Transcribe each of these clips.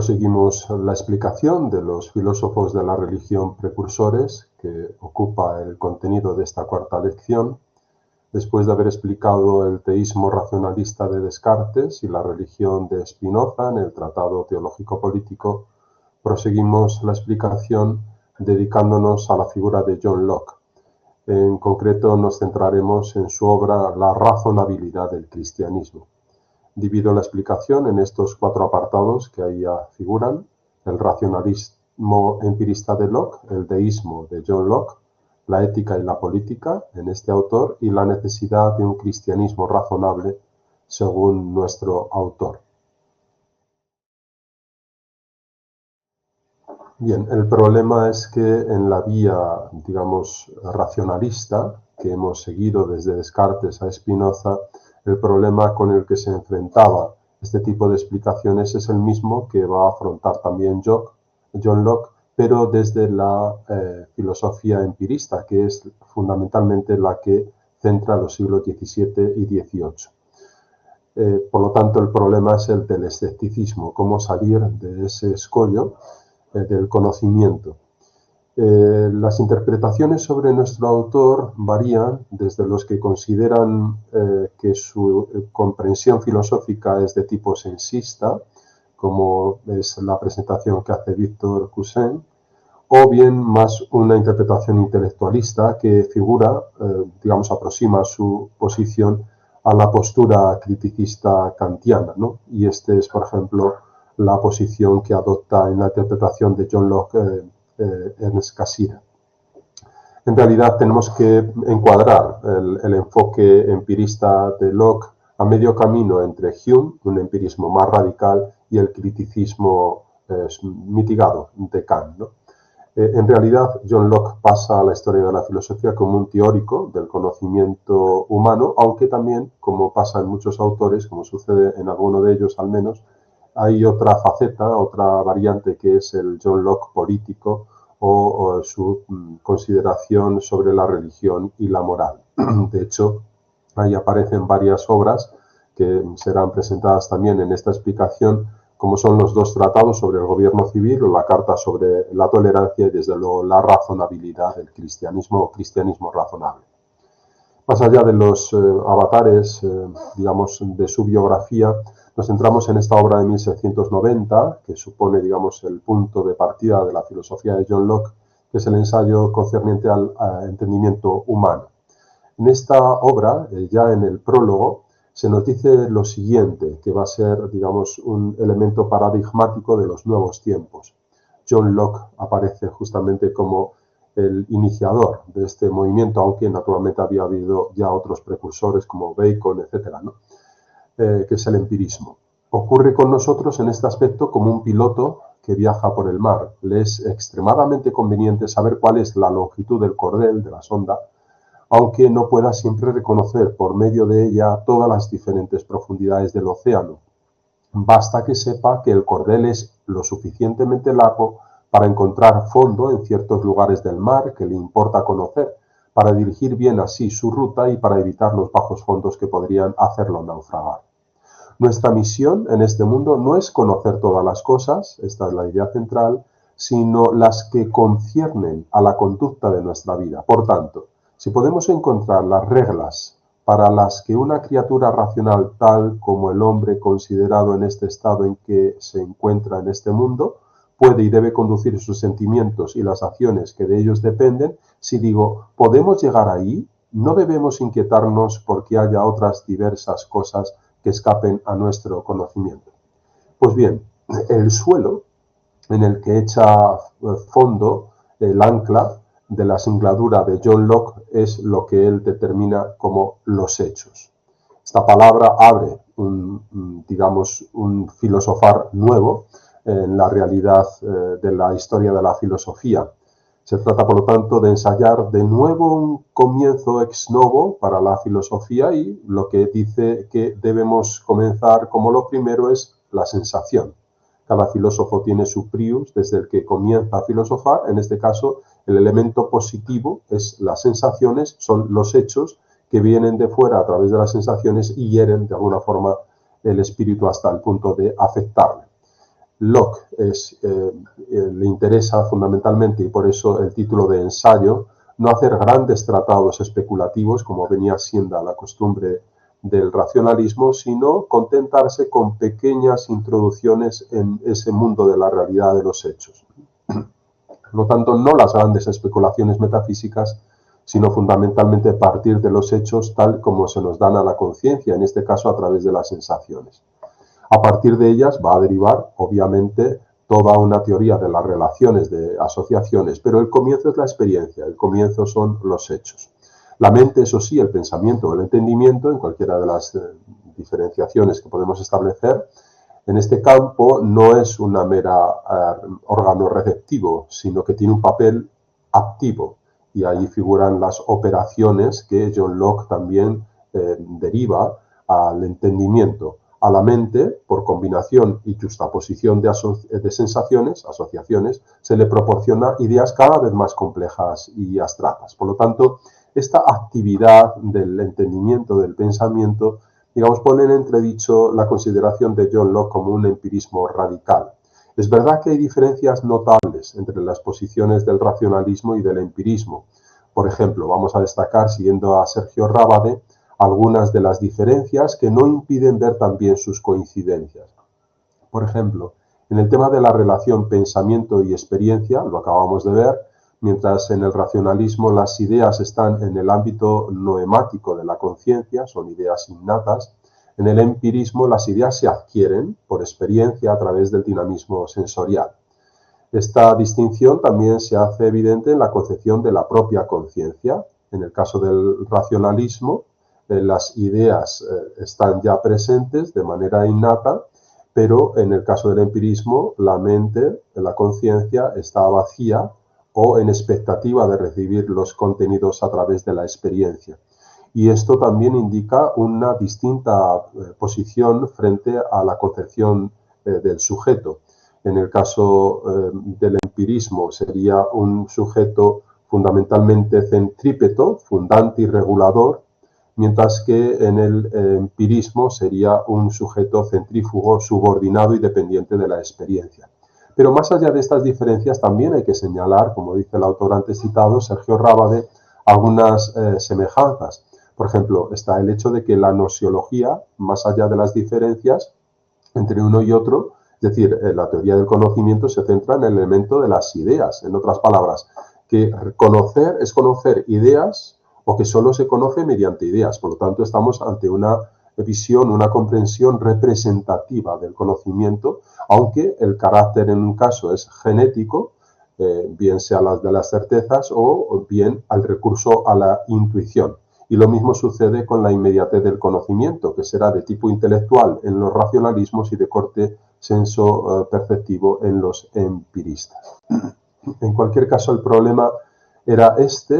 proseguimos la explicación de los filósofos de la religión precursores, que ocupa el contenido de esta cuarta lección. Después de haber explicado el teísmo racionalista de Descartes y la religión de Spinoza en el Tratado Teológico Político, proseguimos la explicación dedicándonos a la figura de John Locke. En concreto nos centraremos en su obra La razonabilidad del cristianismo. Divido la explicación en estos 4 apartados que ahí ya figuran: el racionalismo empirista de Locke, el deísmo de John Locke, la ética y la política en este autor y la necesidad de un cristianismo razonable según nuestro autor. Bien, el problema es que en la vía, digamos, racionalista que hemos seguido desde Descartes a Spinoza, el problema con el que se enfrentaba este tipo de explicaciones es el mismo que va a afrontar también John Locke, pero desde la filosofía empirista, que es fundamentalmente la que centra los siglos XVII y XVIII. Por lo tanto, el problema es el del escepticismo, cómo salir de ese escollo del conocimiento. Las interpretaciones sobre nuestro autor varían desde los que consideran que su comprensión filosófica es de tipo sensista, como es la presentación que hace Victor Cousin, o bien más una interpretación intelectualista que figura, digamos, aproxima su posición a la postura criticista kantiana, ¿no? Y este es, por ejemplo, la posición que adopta en la interpretación de John Locke Ernest Cassirer. En realidad tenemos que encuadrar el enfoque empirista de Locke a medio camino entre Hume, un empirismo más radical, y el criticismo mitigado de Kant, ¿no? En realidad, John Locke pasa a la historia de la filosofía como un teórico del conocimiento humano, aunque también, como pasa en muchos autores, como sucede en alguno de ellos al menos, hay otra faceta, otra variante que es el John Locke político o su consideración sobre la religión y la moral. De hecho, ahí aparecen varias obras que serán presentadas también en esta explicación, como son los 2 tratados sobre el gobierno civil o la carta sobre la tolerancia y, desde luego, la razonabilidad del cristianismo o cristianismo razonable. Más allá de los avatares, digamos, de su biografía, nos centramos en esta obra de 1690, que supone, digamos, el punto de partida de la filosofía de John Locke, que es el ensayo concerniente al entendimiento humano. En esta obra, ya en el prólogo, se nos dice lo siguiente, que va a ser, digamos, un elemento paradigmático de los nuevos tiempos. John Locke aparece justamente como el iniciador de este movimiento, aunque naturalmente había habido ya otros precursores como Bacon, etcétera, ¿no? Que es el empirismo. Ocurre con nosotros en este aspecto como un piloto que viaja por el mar. Le es extremadamente conveniente saber cuál es la longitud del cordel de la sonda, aunque no pueda siempre reconocer por medio de ella todas las diferentes profundidades del océano. Basta que sepa que el cordel es lo suficientemente largo para encontrar fondo en ciertos lugares del mar que le importa conocer, para dirigir bien así su ruta y para evitar los bajos fondos que podrían hacerlo naufragar. Nuestra misión en este mundo no es conocer todas las cosas, esta es la idea central, sino las que conciernen a la conducta de nuestra vida. Por tanto, si podemos encontrar las reglas para las que una criatura racional tal como el hombre considerado en este estado en que se encuentra en este mundo, puede y debe conducir sus sentimientos y las acciones que de ellos dependen, si digo, ¿podemos llegar ahí? No debemos inquietarnos porque haya otras diversas cosas que escapen a nuestro conocimiento. Pues bien, el suelo en el que echa fondo el ancla de la singladura de John Locke es lo que él determina como los hechos. Esta palabra abre digamos, un filosofar nuevo en la realidad de la historia de la filosofía. Se trata, por lo tanto, de ensayar de nuevo un comienzo ex novo para la filosofía, y lo que dice que debemos comenzar como lo primero es la sensación. Cada filósofo tiene su prius desde el que comienza a filosofar. En este caso, el elemento positivo es las sensaciones, son los hechos que vienen de fuera a través de las sensaciones y hieren de alguna forma el espíritu hasta el punto de afectarle. Locke le interesa fundamentalmente, y por eso el título de ensayo, no hacer grandes tratados especulativos, como venía siendo la costumbre del racionalismo, sino contentarse con pequeñas introducciones en ese mundo de la realidad de los hechos. Por lo tanto, no las grandes especulaciones metafísicas, sino fundamentalmente partir de los hechos tal como se nos dan a la conciencia, en este caso a través de las sensaciones. A partir de ellas va a derivar, obviamente, toda una teoría de las relaciones de asociaciones, pero el comienzo es la experiencia, el comienzo son los hechos. La mente, eso sí, el pensamiento o el entendimiento, en cualquiera de las diferenciaciones que podemos establecer, en este campo no es una mera órgano receptivo, sino que tiene un papel activo. Y ahí figuran las operaciones que John Locke también deriva al entendimiento. A la mente, por combinación y justaposición de sensaciones, asociaciones, se le proporciona ideas cada vez más complejas y abstractas. Por lo tanto, esta actividad del entendimiento, del pensamiento, digamos, pone en entredicho la consideración de John Locke como un empirismo radical. Es verdad que hay diferencias notables entre las posiciones del racionalismo y del empirismo. Por ejemplo, vamos a destacar, siguiendo a Sergio Rábade, algunas de las diferencias que no impiden ver también sus coincidencias. Por ejemplo, en el tema de la relación pensamiento y experiencia, lo acabamos de ver, mientras en el racionalismo las ideas están en el ámbito noemático de la conciencia, son ideas innatas, en el empirismo las ideas se adquieren por experiencia a través del dinamismo sensorial. Esta distinción también se hace evidente en la concepción de la propia conciencia. En el caso del racionalismo, las ideas están ya presentes de manera innata, pero en el caso del empirismo, la mente, la conciencia, está vacía o en expectativa de recibir los contenidos a través de la experiencia. Y esto también indica una distinta posición frente a la concepción del sujeto. En el caso del empirismo sería un sujeto fundamentalmente centrípeto, fundante y regulador, mientras que en el empirismo sería un sujeto centrífugo, subordinado y dependiente de la experiencia. Pero más allá de estas diferencias también hay que señalar, como dice el autor antes citado, Sergio Rábade, algunas semejanzas. Por ejemplo, está el hecho de que la nosiología, más allá de las diferencias entre uno y otro, es decir, la teoría del conocimiento se centra en el elemento de las ideas. En otras palabras, que conocer es conocer ideas o que solo se conoce mediante ideas. Por lo tanto, estamos ante una visión, una comprensión representativa del conocimiento, aunque el carácter en un caso es genético, bien sea las de las certezas o bien al recurso a la intuición. Y lo mismo sucede con la inmediatez del conocimiento, que será de tipo intelectual en los racionalismos y de corte senso-perceptivo en los empiristas. En cualquier caso, el problema era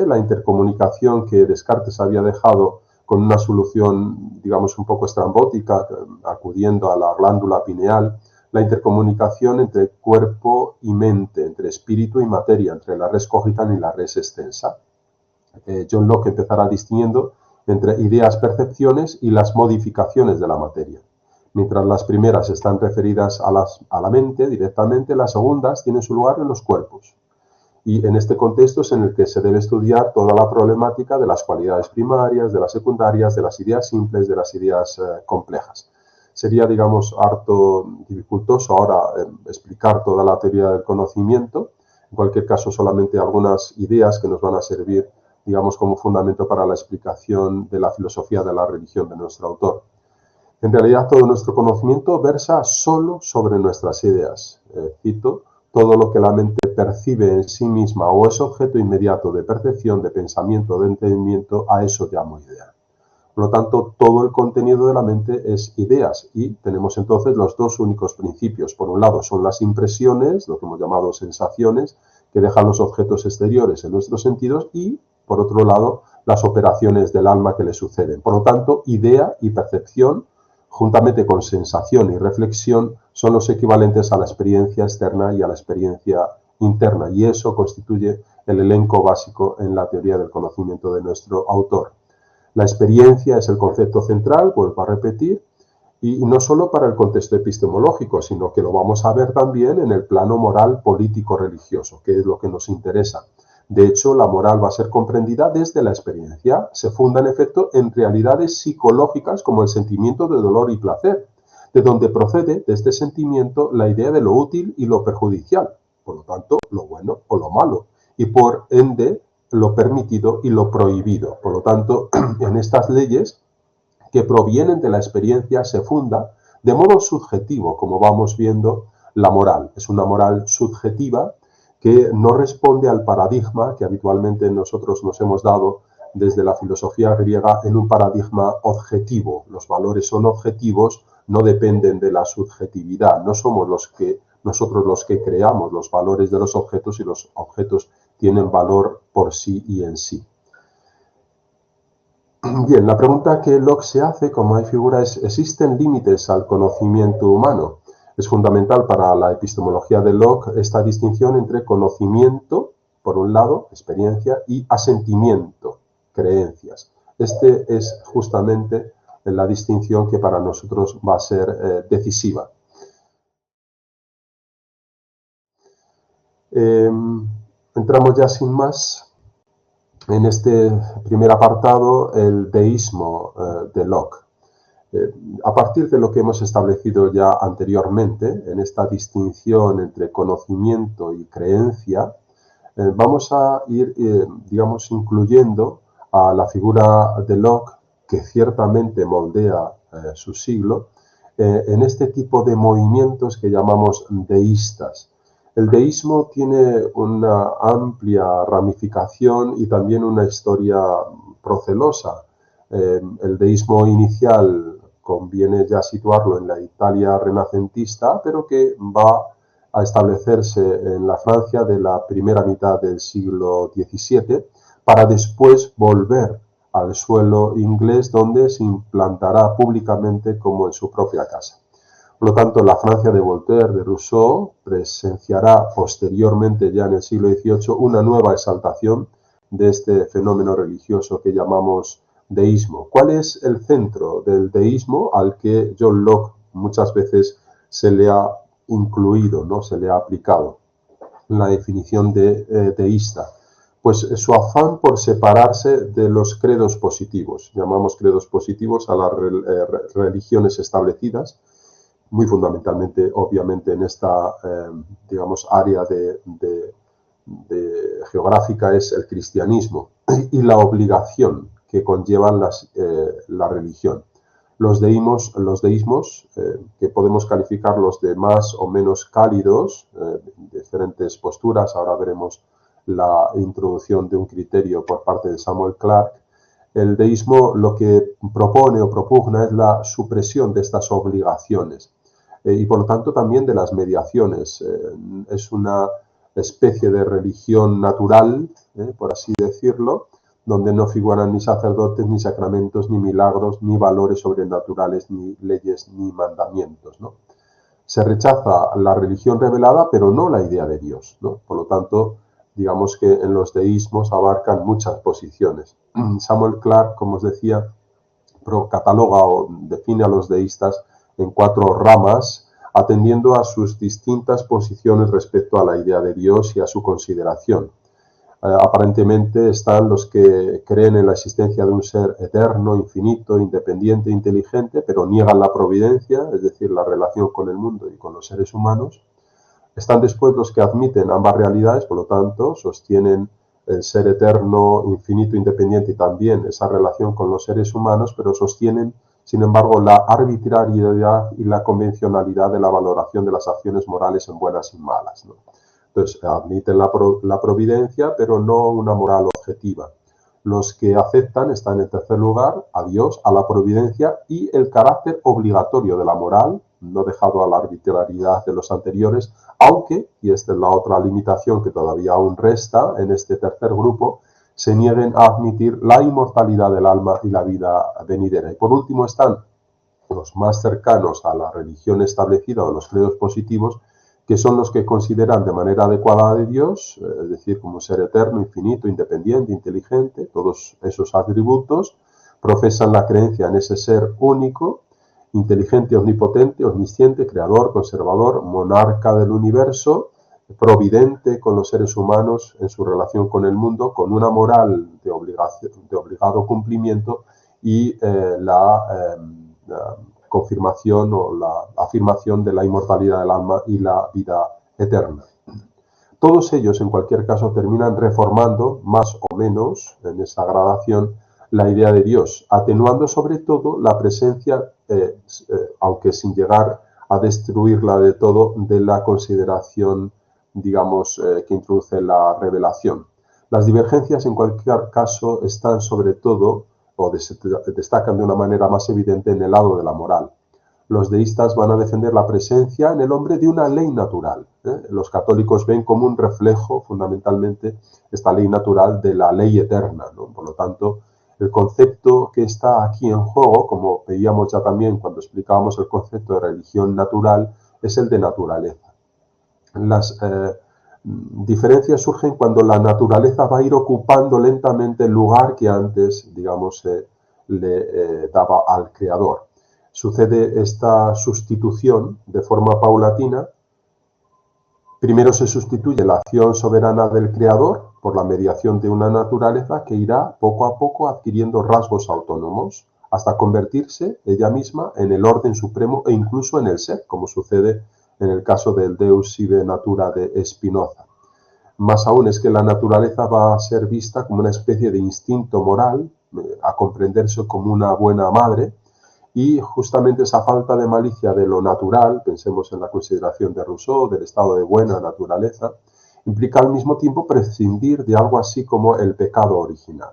la intercomunicación que Descartes había dejado con una solución, digamos, un poco estrambótica, acudiendo a la glándula pineal, la intercomunicación entre cuerpo y mente, entre espíritu y materia, entre la res cogitans y la res extensa. John Locke empezará distinguiendo entre ideas, percepciones y las modificaciones de la materia. Mientras las primeras están referidas a la mente directamente, las segundas tienen su lugar en los cuerpos. Y en este contexto es en el que se debe estudiar toda la problemática de las cualidades primarias, de las secundarias, de las ideas simples, de las ideas complejas. Sería, digamos, harto dificultoso ahora explicar toda la teoría del conocimiento. En cualquier caso, solamente algunas ideas que nos van a servir, digamos, como fundamento para la explicación de la filosofía de la religión de nuestro autor. En realidad, todo nuestro conocimiento versa solo sobre nuestras ideas. Cito, todo lo que la mente percibe en sí misma o es objeto inmediato de percepción, de pensamiento, de entendimiento, a eso llamo idea. Por lo tanto, todo el contenido de la mente es ideas y tenemos entonces los dos únicos principios. Por un lado son las impresiones, lo que hemos llamado sensaciones, que dejan los objetos exteriores en nuestros sentidos y, por otro lado, las operaciones del alma que le suceden. Por lo tanto, idea y percepción, juntamente con sensación y reflexión, son los equivalentes a la experiencia externa y a la experiencia interna, y eso constituye el elenco básico en la teoría del conocimiento de nuestro autor. La experiencia es el concepto central, vuelvo a repetir, Y no solo para el contexto epistemológico, sino que lo vamos a ver también en el plano moral, político, religioso, que es lo que nos interesa. De hecho, la moral va a ser comprendida desde la experiencia. Se funda, en efecto, en realidades psicológicas como el sentimiento de dolor y placer, de donde procede de este sentimiento la idea de lo útil y lo perjudicial, por lo tanto, lo bueno o lo malo, y por ende, lo permitido y lo prohibido. Por lo tanto, en estas leyes que provienen de la experiencia se funda de modo subjetivo, como vamos viendo, la moral. Es una moral subjetiva que no responde al paradigma que habitualmente nosotros nos hemos dado desde la filosofía griega en un paradigma objetivo. Los valores son objetivos, no dependen de la subjetividad. No somos nosotros los que creamos los valores de los objetos y los objetos tienen valor por sí y en sí. Bien, la pregunta que Locke se hace, como hay figura, es: ¿existen límites al conocimiento humano? Es fundamental para la epistemología de Locke esta distinción entre conocimiento, por un lado, experiencia, y asentimiento, creencias. Este es justamente la distinción que para nosotros va a ser decisiva. Entramos ya sin más en este primer apartado, el deísmo de Locke. A partir de lo que hemos establecido ya anteriormente, en esta distinción entre conocimiento y creencia, vamos a ir, digamos, incluyendo a la figura de Locke, que ciertamente moldea su siglo, en este tipo de movimientos que llamamos deístas. El deísmo tiene una amplia ramificación y también una historia procelosa. El deísmo inicial conviene ya situarlo en la Italia renacentista, pero que va a establecerse en la Francia de la primera mitad del siglo XVII, para después volver al suelo inglés, donde se implantará públicamente como en su propia casa. Por lo tanto, la Francia de Voltaire, de Rousseau, presenciará posteriormente, ya en el siglo XVIII, una nueva exaltación de este fenómeno religioso que llamamos deísmo. ¿Cuál es el centro del deísmo al que John Locke muchas veces se le ha incluido, ¿no? Se le ha aplicado la definición de deísta? Pues su afán por separarse de los credos positivos. Llamamos credos positivos a las religiones establecidas, muy fundamentalmente, obviamente, en esta, digamos, área geográfica es el cristianismo y la obligación que conllevan la religión. Los deísmos, que podemos calificarlos de más o menos cálidos, diferentes posturas, ahora veremos la introducción de un criterio por parte de Samuel Clarke. El deísmo lo que propone o propugna es la supresión de estas obligaciones y por lo tanto también de las mediaciones. Es una especie de religión natural, por así decirlo, donde no figuran ni sacerdotes, ni sacramentos, ni milagros, ni valores sobrenaturales, ni leyes, ni mandamientos, ¿no? Se rechaza la religión revelada, pero no la idea de Dios, ¿no? Por lo tanto, digamos que en los deísmos abarcan muchas posiciones. Samuel Clarke, como os decía, cataloga o define a los deístas en 4 ramas, atendiendo a sus distintas posiciones respecto a la idea de Dios y a su consideración. Aparentemente están los que creen en la existencia de un ser eterno, infinito, independiente, inteligente, pero niegan la providencia, es decir, la relación con el mundo y con los seres humanos. Están después los que admiten ambas realidades, por lo tanto, sostienen el ser eterno, infinito, independiente y también esa relación con los seres humanos, pero sostienen, sin embargo, la arbitrariedad y la convencionalidad de la valoración de las acciones morales en buenas y malas, ¿no? Entonces, admiten la providencia, pero no una moral objetiva. Los que aceptan están, en tercer lugar, a Dios, a la providencia y el carácter obligatorio de la moral, no dejado a la arbitrariedad de los anteriores, aunque, y esta es la otra limitación que todavía aún resta en este tercer grupo, se nieguen a admitir la inmortalidad del alma y la vida venidera. Y por último están los más cercanos a la religión establecida o los credos positivos, que son los que consideran de manera adecuada de Dios, es decir, como un ser eterno, infinito, independiente, inteligente, todos esos atributos, profesan la creencia en ese ser único inteligente, omnipotente, omnisciente, creador, conservador, monarca del universo, providente con los seres humanos en su relación con el mundo, con una moral de obligado cumplimiento y la confirmación o la afirmación de la inmortalidad del alma y la vida eterna. Todos ellos, en cualquier caso, terminan reformando, más o menos, en esa gradación, la idea de Dios, atenuando sobre todo la presencia, aunque sin llegar a destruirla de todo, de la consideración, digamos, que introduce la revelación. Las divergencias, en cualquier caso, están sobre todo, o destacan de una manera más evidente, en el lado de la moral. Los deístas van a defender la presencia en el hombre de una ley natural. Los católicos ven como un reflejo, fundamentalmente, esta ley natural de la ley eterna, ¿no? Por lo tanto, el concepto que está aquí en juego, como veíamos ya también cuando explicábamos el concepto de religión natural, es el de naturaleza. Las diferencias surgen cuando la naturaleza va a ir ocupando lentamente el lugar que antes, digamos, le daba al creador. Sucede esta sustitución de forma paulatina. Primero se sustituye la acción soberana del creador por la mediación de una naturaleza que irá poco a poco adquiriendo rasgos autónomos hasta convertirse ella misma en el orden supremo e incluso en el ser, como sucede en el caso del Deus sive natura de Spinoza. Más aún es que la naturaleza va a ser vista como una especie de instinto moral, a comprenderse como una buena madre, y justamente esa falta de malicia de lo natural, pensemos en la consideración de Rousseau, del estado de buena naturaleza, implica al mismo tiempo prescindir de algo así como el pecado original.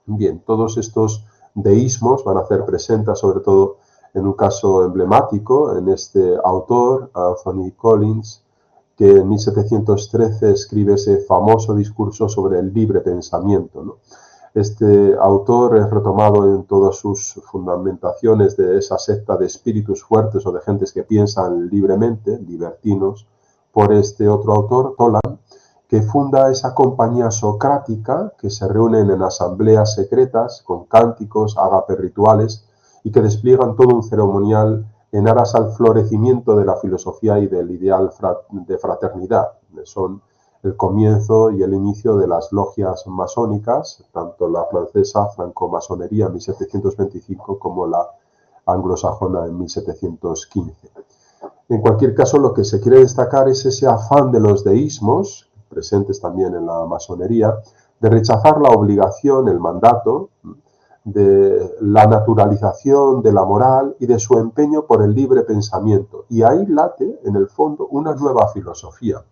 Bien, todos estos deísmos van a hacer presentes, sobre todo en un caso emblemático, en este autor, Anthony Collins, que en 1713 escribe ese famoso discurso sobre el libre pensamiento, ¿no? Este autor es retomado en todas sus fundamentaciones de esa secta de espíritus fuertes o de gentes que piensan libremente, libertinos, por este otro autor, Toland, que funda esa compañía socrática que se reúnen en asambleas secretas con cánticos, ágape rituales y que despliegan todo un ceremonial en aras al florecimiento de la filosofía y del ideal de fraternidad. Son el comienzo y el inicio de las logias masónicas, tanto la francesa francomasonería en 1725 como la anglosajona en 1715. En cualquier caso, lo que se quiere destacar es ese afán de los deísmos, presentes también en la masonería, de rechazar la obligación, el mandato, de la naturalización de la moral y de su empeño por el libre pensamiento. Y ahí late, en el fondo, una nueva filosofía,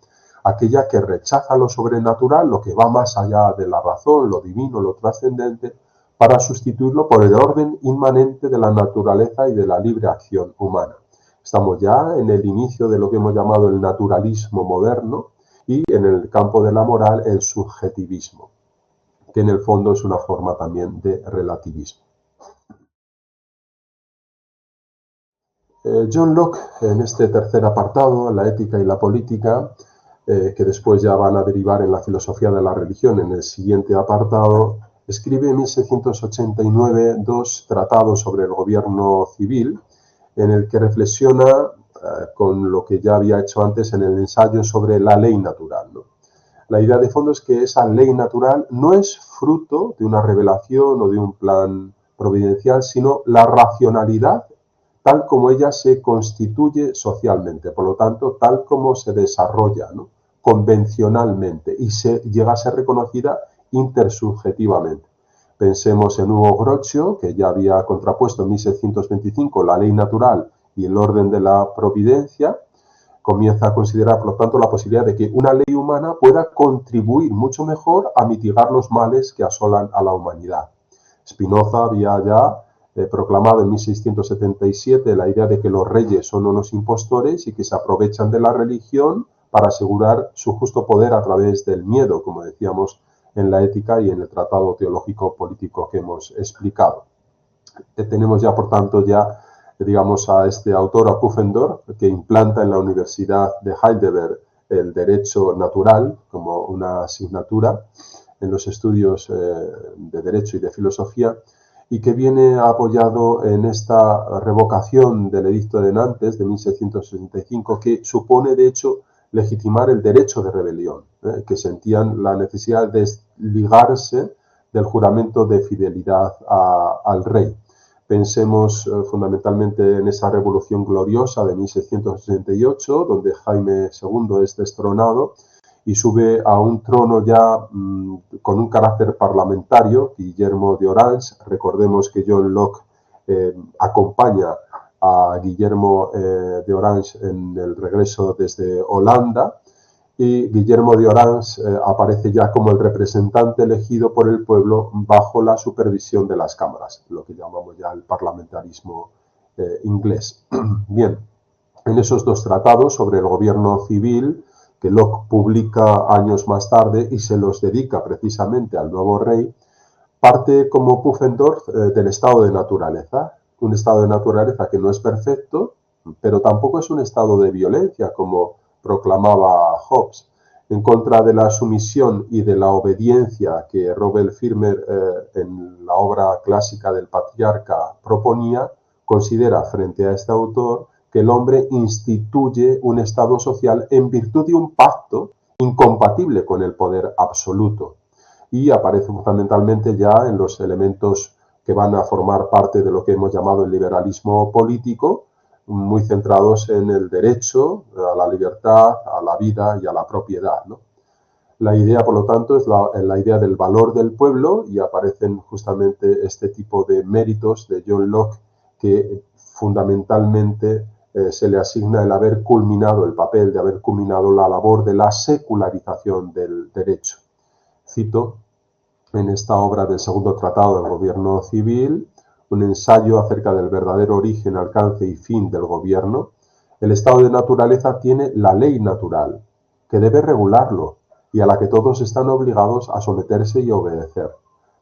aquella que rechaza lo sobrenatural, lo que va más allá de la razón, lo divino, lo trascendente, para sustituirlo por el orden inmanente de la naturaleza y de la libre acción humana. Estamos ya en el inicio de lo que hemos llamado el naturalismo moderno y en el campo de la moral el subjetivismo, que en el fondo es una forma también de relativismo. John Locke, en este tercer apartado, la ética y la política, que después ya van a derivar en la filosofía de la religión en el siguiente apartado, escribe en 1689 dos tratados sobre el gobierno civil, en el que reflexiona con lo que ya había hecho antes en el ensayo sobre la ley natural, ¿no? La idea de fondo es que esa ley natural no es fruto de una revelación o de un plan providencial, sino la racionalidad tal como ella se constituye socialmente, por lo tanto, tal como se desarrolla, ¿no?, convencionalmente y se llega a ser reconocida intersubjetivamente. Pensemos en Hugo Grocio, que ya había contrapuesto en 1625 la ley natural y el orden de la providencia. Comienza a considerar, por lo tanto, la posibilidad de que una ley humana pueda contribuir mucho mejor a mitigar los males que asolan a la humanidad. Spinoza había ya proclamado en 1677 la idea de que los reyes son unos impostores y que se aprovechan de la religión para asegurar su justo poder a través del miedo, como decíamos en la ética y en el tratado teológico político que hemos explicado. Tenemos ya, por tanto, digamos, a este autor, a Pufendorf, que implanta en la Universidad de Heidelberg el derecho natural como una asignatura en los estudios de derecho y de filosofía, y que viene apoyado en esta revocación del Edicto de Nantes de 1665, que supone, de hecho, legitimar el derecho de rebelión, que sentían la necesidad de desligarse del juramento de fidelidad al rey. Pensemos fundamentalmente en esa revolución gloriosa de 1668, donde Jaime II es destronado y sube a un trono ya con un carácter parlamentario, Guillermo de Orange. Recordemos que John Locke acompaña a Guillermo de Orange en el regreso desde Holanda, y Guillermo de Orange aparece ya como el representante elegido por el pueblo bajo la supervisión de las cámaras, lo que llamamos ya el parlamentarismo inglés. Bien, en esos dos tratados sobre el gobierno civil, que Locke publica años más tarde y se los dedica precisamente al nuevo rey, parte como Pufendorf del estado de naturaleza, un estado de naturaleza que no es perfecto, pero tampoco es un estado de violencia, como proclamaba Hobbes, en contra de la sumisión y de la obediencia que Robert Firmer en la obra clásica del Patriarca proponía. Considera frente a este autor que el hombre instituye un estado social en virtud de un pacto incompatible con el poder absoluto, y aparece fundamentalmente ya en los elementos que van a formar parte de lo que hemos llamado el liberalismo político, muy centrados en el derecho a la libertad, a la vida y a la propiedad, ¿no? La idea, por lo tanto, es la idea del valor del pueblo, y aparecen justamente este tipo de méritos de John Locke, que fundamentalmente se le asigna el haber culminado, el papel de haber culminado la labor de la secularización del derecho. Cito en esta obra del segundo tratado del gobierno civil, un ensayo acerca del verdadero origen, alcance y fin del gobierno. El estado de naturaleza tiene la ley natural, que debe regularlo y a la que todos están obligados a someterse y obedecer.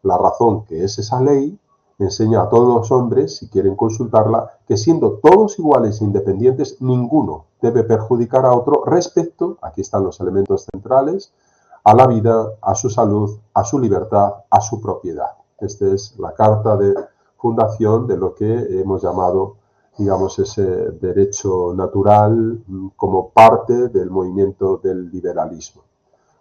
La razón, que es esa ley, enseña a todos los hombres, si quieren consultarla, que siendo todos iguales e independientes, ninguno debe perjudicar a otro respecto, aquí están los elementos centrales, a la vida, a su salud, a su libertad, a su propiedad. Esta es la carta de fundación de lo que hemos llamado, digamos, ese derecho natural como parte del movimiento del liberalismo.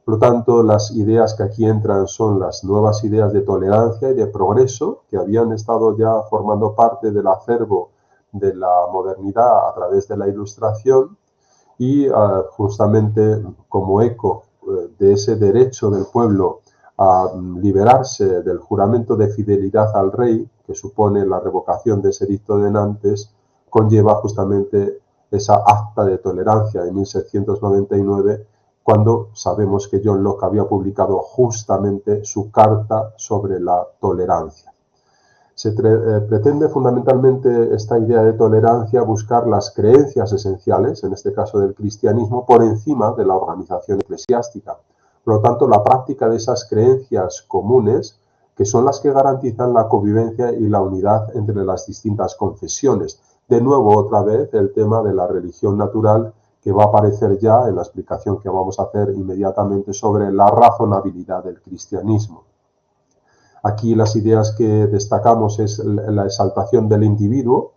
Por lo tanto, las ideas que aquí entran son las nuevas ideas de tolerancia y de progreso, que habían estado ya formando parte del acervo de la modernidad a través de la Ilustración, y justamente como eco de ese derecho del pueblo a liberarse del juramento de fidelidad al rey, que supone la revocación de ese edicto de Nantes, conlleva justamente esa acta de tolerancia de 1699, cuando sabemos que John Locke había publicado justamente su carta sobre la tolerancia. Se pretende fundamentalmente esta idea de tolerancia buscar las creencias esenciales, en este caso del cristianismo, por encima de la organización eclesiástica. Por lo tanto, la práctica de esas creencias comunes, que son las que garantizan la convivencia y la unidad entre las distintas confesiones. De nuevo, otra vez, el tema de la religión natural, que va a aparecer ya en la explicación que vamos a hacer inmediatamente sobre la razonabilidad del cristianismo. Aquí las ideas que destacamos es la exaltación del individuo,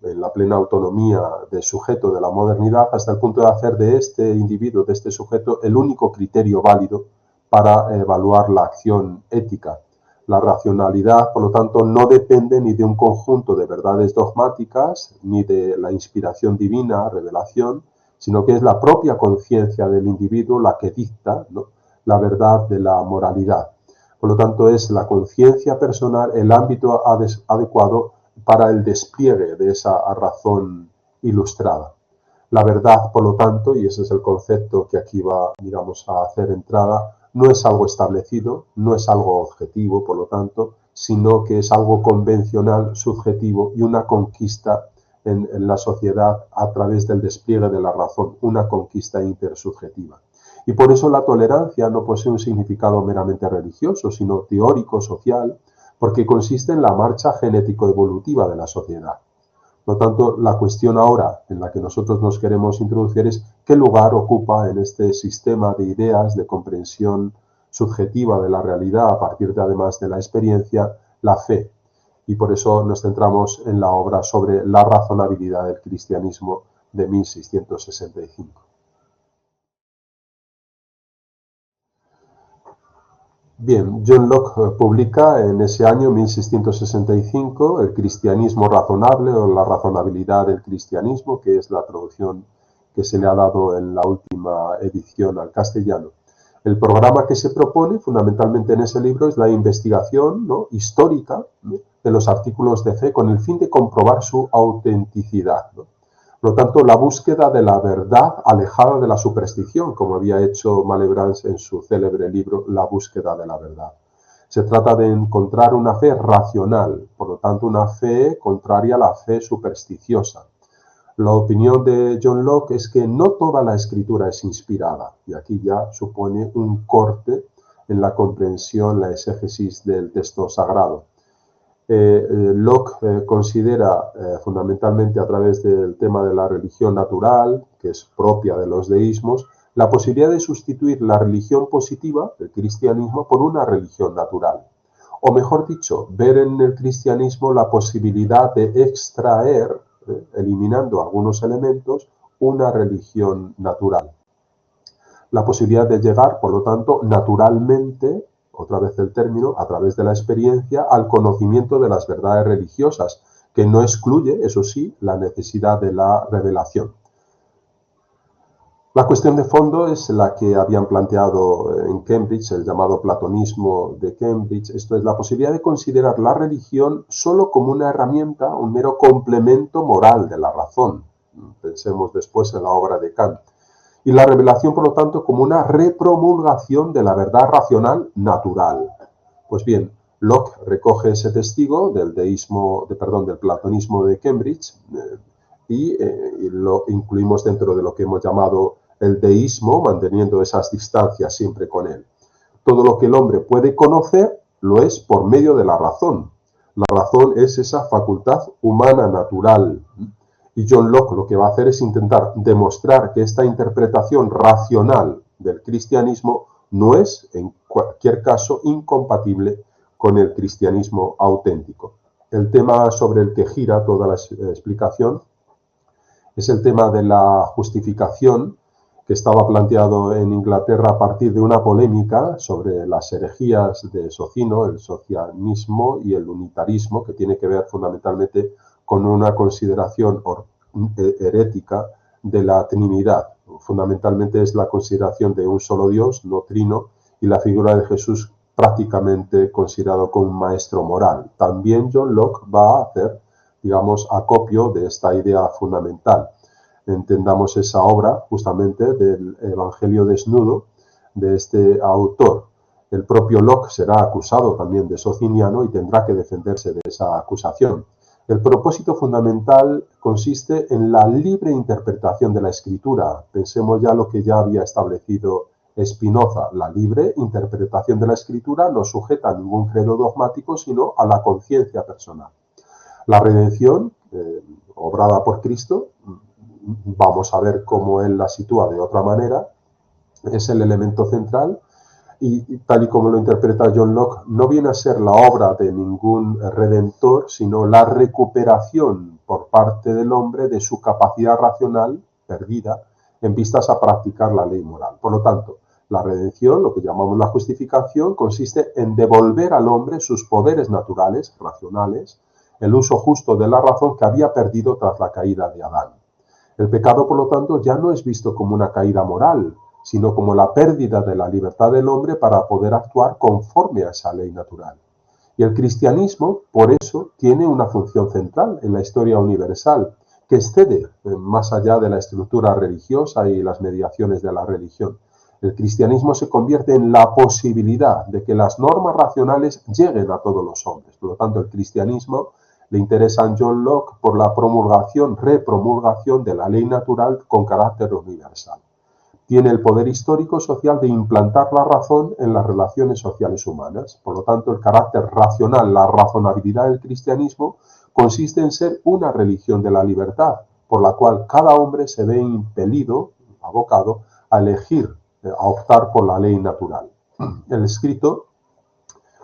en la plena autonomía de sujeto de la modernidad, hasta el punto de hacer de este individuo, de este sujeto, el único criterio válido para evaluar la acción ética. La racionalidad, por lo tanto, no depende ni de un conjunto de verdades dogmáticas, ni de la inspiración divina, revelación, sino que es la propia conciencia del individuo la que dicta, ¿no?, la verdad de la moralidad. Por lo tanto, es la conciencia personal el ámbito adecuado para el despliegue de esa razón ilustrada. La verdad, por lo tanto, y ese es el concepto que aquí va, digamos, a hacer entrada, no es algo establecido, no es algo objetivo, por lo tanto, sino que es algo convencional, subjetivo y una conquista en la sociedad a través del despliegue de la razón, una conquista intersubjetiva. Y por eso la tolerancia no posee un significado meramente religioso, sino teórico, social, porque consiste en la marcha genético-evolutiva de la sociedad. Por lo tanto, la cuestión ahora en la que nosotros nos queremos introducir es qué lugar ocupa en este sistema de ideas, de comprensión subjetiva de la realidad a partir de, además de la experiencia, la fe. y por eso nos centramos en la obra sobre la razonabilidad del cristianismo de 1665. Bien, John Locke publica en ese año 1665 El cristianismo razonable o la razonabilidad del cristianismo, que es la traducción que se le ha dado en la última edición al castellano. El programa que se propone fundamentalmente en ese libro es la investigación, ¿no?, histórica, ¿no?, de los artículos de fe con el fin de comprobar su autenticidad, ¿no? Por lo tanto, la búsqueda de la verdad alejada de la superstición, como había hecho Malebranche en su célebre libro La búsqueda de la verdad. Se trata de encontrar una fe racional, por lo tanto, una fe contraria a la fe supersticiosa. La opinión de John Locke es que no toda la escritura es inspirada, y aquí ya supone un corte en la comprensión, la exégesis del texto sagrado. Locke considera fundamentalmente a través del tema de la religión natural, que es propia de los deísmos, la posibilidad de sustituir la religión positiva, el cristianismo, por una religión natural. O mejor dicho, ver en el cristianismo la posibilidad de extraer, eliminando algunos elementos, una religión natural. La posibilidad de llegar, por lo tanto, naturalmente, otra vez el término, a través de la experiencia, al conocimiento de las verdades religiosas, que no excluye, eso sí, la necesidad de la revelación. La cuestión de fondo es la que habían planteado en Cambridge, el llamado platonismo de Cambridge, esto es la posibilidad de considerar la religión solo como una herramienta, un mero complemento moral de la razón. Pensemos después en la obra de Kant. Y la revelación, por lo tanto, como una repromulgación de la verdad racional natural. Pues bien, Locke recoge ese testigo del del platonismo de Cambridge y lo incluimos dentro de lo que hemos llamado el deísmo, manteniendo esas distancias siempre con él. Todo lo que el hombre puede conocer lo es por medio de la razón. La razón es esa facultad humana natural. Y John Locke lo que va a hacer es intentar demostrar que esta interpretación racional del cristianismo no es, en cualquier caso, incompatible con el cristianismo auténtico. El tema sobre el que gira toda la explicación es el tema de la justificación, que estaba planteado en Inglaterra a partir de una polémica sobre las herejías de Socino, el socianismo y el unitarismo, que tiene que ver fundamentalmente con una consideración herética de la Trinidad. Fundamentalmente es la consideración de un solo Dios, no trino, y la figura de Jesús prácticamente considerado como un maestro moral. También John Locke va a hacer, digamos, acopio de esta idea fundamental. Entendamos esa obra justamente del Evangelio desnudo de este autor. El propio Locke será acusado también de sociniano y tendrá que defenderse de esa acusación. El propósito fundamental consiste en la libre interpretación de la Escritura. Pensemos ya lo que ya había establecido Spinoza. La libre interpretación de la Escritura no sujeta a ningún credo dogmático, sino a la conciencia personal. La redención, obrada por Cristo, vamos a ver cómo él la sitúa de otra manera, es el elemento central. Y tal y como lo interpreta John Locke, no viene a ser la obra de ningún redentor, sino la recuperación por parte del hombre de su capacidad racional perdida en vistas a practicar la ley moral. Por lo tanto, la redención, lo que llamamos la justificación, consiste en devolver al hombre sus poderes naturales, racionales, el uso justo de la razón que había perdido tras la caída de Adán. El pecado, por lo tanto, ya no es visto como una caída moral, sino como la pérdida de la libertad del hombre para poder actuar conforme a esa ley natural. Y el cristianismo, por eso, tiene una función central en la historia universal, que excede más allá de la estructura religiosa y las mediaciones de la religión. El cristianismo se convierte en la posibilidad de que las normas racionales lleguen a todos los hombres. Por lo tanto, el cristianismo le interesa a John Locke por la promulgación, repromulgación de la ley natural con carácter universal. Tiene el poder histórico social de implantar la razón en las relaciones sociales humanas. Por lo tanto, el carácter racional, la razonabilidad del cristianismo consiste en ser una religión de la libertad, por la cual cada hombre se ve impelido, abocado, a elegir, a optar por la ley natural. El escrito,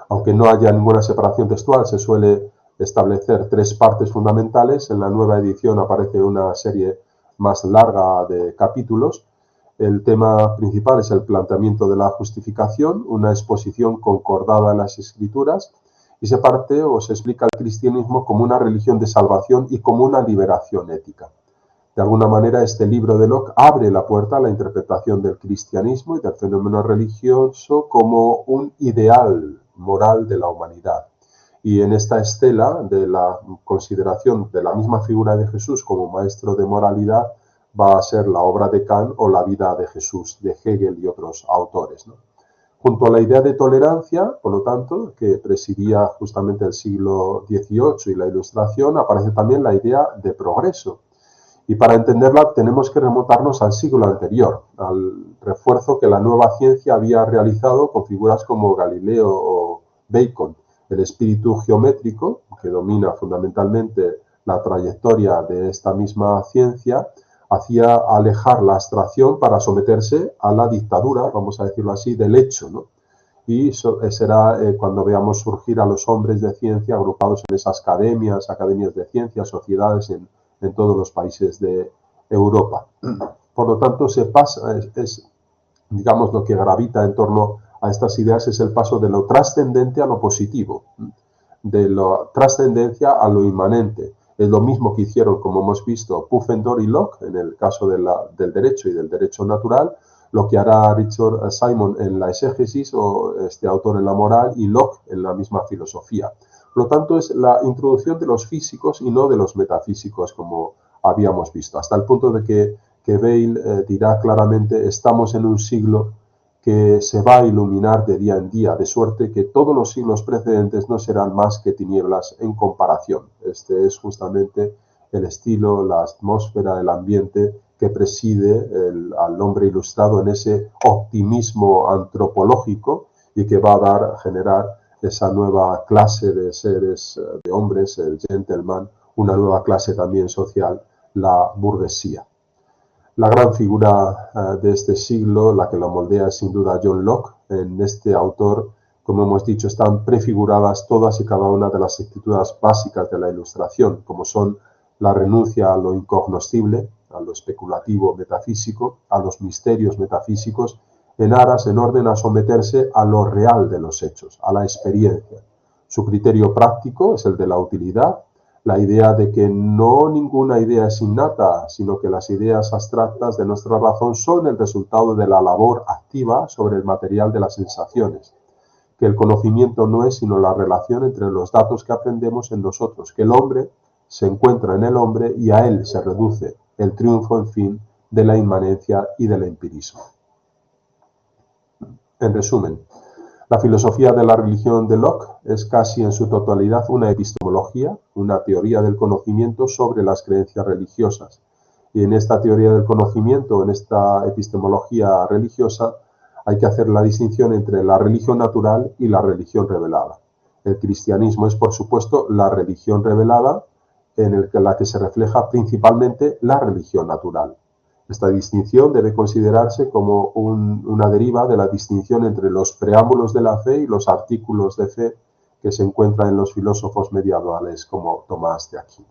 aunque no haya ninguna separación textual, se suele establecer 3 partes fundamentales. En la nueva edición aparece una serie más larga de capítulos. El tema principal es el planteamiento de la justificación, una exposición concordada en las Escrituras, y se parte o se explica el cristianismo como una religión de salvación y como una liberación ética. De alguna manera, este libro de Locke abre la puerta a la interpretación del cristianismo y del fenómeno religioso como un ideal moral de la humanidad. Y en esta estela de la consideración de la misma figura de Jesús como maestro de moralidad va a ser la obra de Kant o la vida de Jesús de Hegel y otros autores, ¿no? Junto a la idea de tolerancia, por lo tanto, que presidía justamente el siglo XVIII y la Ilustración, aparece también la idea de progreso. Y para entenderla tenemos que remontarnos al siglo anterior, al refuerzo que la nueva ciencia había realizado con figuras como Galileo o Bacon. El espíritu geométrico, que domina fundamentalmente la trayectoria de esta misma ciencia, hacía alejar la abstracción para someterse a la dictadura, vamos a decirlo así, del hecho, ¿no? Y será cuando veamos surgir a los hombres de ciencia agrupados en esas academias de ciencia, sociedades en todos los países de Europa. Por lo tanto, se pasa, digamos, lo que gravita en torno a estas ideas es el paso de lo trascendente a lo positivo, de la trascendencia a lo inmanente. Es lo mismo que hicieron, como hemos visto, Pufendorf y Locke en el caso del derecho y del derecho natural, lo que hará Richard Simon en la exégesis o este autor en la moral y Locke en la misma filosofía. Por lo tanto, es la introducción de los físicos y no de los metafísicos, como habíamos visto, hasta el punto de que Bale dirá claramente: estamos en un siglo que se va a iluminar de día en día, de suerte que todos los siglos precedentes no serán más que tinieblas en comparación. Este es justamente el estilo, la atmósfera, el ambiente que preside al hombre ilustrado en ese optimismo antropológico y que va a generar esa nueva clase de seres, de hombres, el gentleman, una nueva clase también social, la burguesía. La gran figura de este siglo, la que la moldea, es sin duda John Locke. En este autor, como hemos dicho, están prefiguradas todas y cada una de las escrituras básicas de la Ilustración, como son la renuncia a lo incognoscible, a lo especulativo metafísico, a los misterios metafísicos, en aras, en orden a someterse a lo real de los hechos, a la experiencia. Su criterio práctico es el de la utilidad, la idea de que no ninguna idea es innata, sino que las ideas abstractas de nuestra razón son el resultado de la labor activa sobre el material de las sensaciones, que el conocimiento no es sino la relación entre los datos que aprendemos en nosotros, que el hombre se encuentra en el hombre y a él se reduce el triunfo, en fin, de la inmanencia y del empirismo. En resumen, la filosofía de la religión de Locke es casi en su totalidad una epistemología, una teoría del conocimiento sobre las creencias religiosas. Y en esta teoría del conocimiento, en esta epistemología religiosa, hay que hacer la distinción entre la religión natural y la religión revelada. El cristianismo es, por supuesto, la religión revelada en la que se refleja principalmente la religión natural. Esta distinción debe considerarse como una deriva de la distinción entre los preámbulos de la fe y los artículos de fe que se encuentran en los filósofos medievales como Tomás de Aquino.